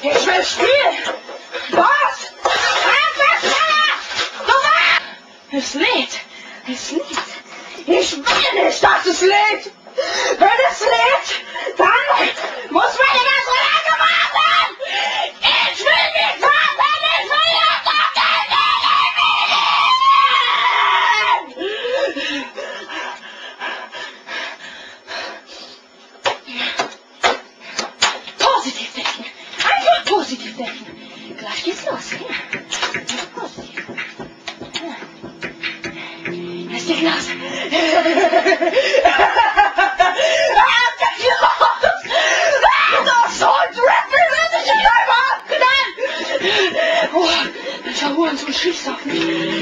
Ich will spielen! Was? Es lädt! Es lädt! Ich will nicht, dass es lädt! Wenn es lädt, dann muss meine Maschine warten! Ich will nicht warten! Ich will jetzt auf den Positiv denken! Einfach positiv denken! Gleich geht's los! Ja. Positiv. Da ist der Glas! Oh, welcher Hurensohn schießt auf mich.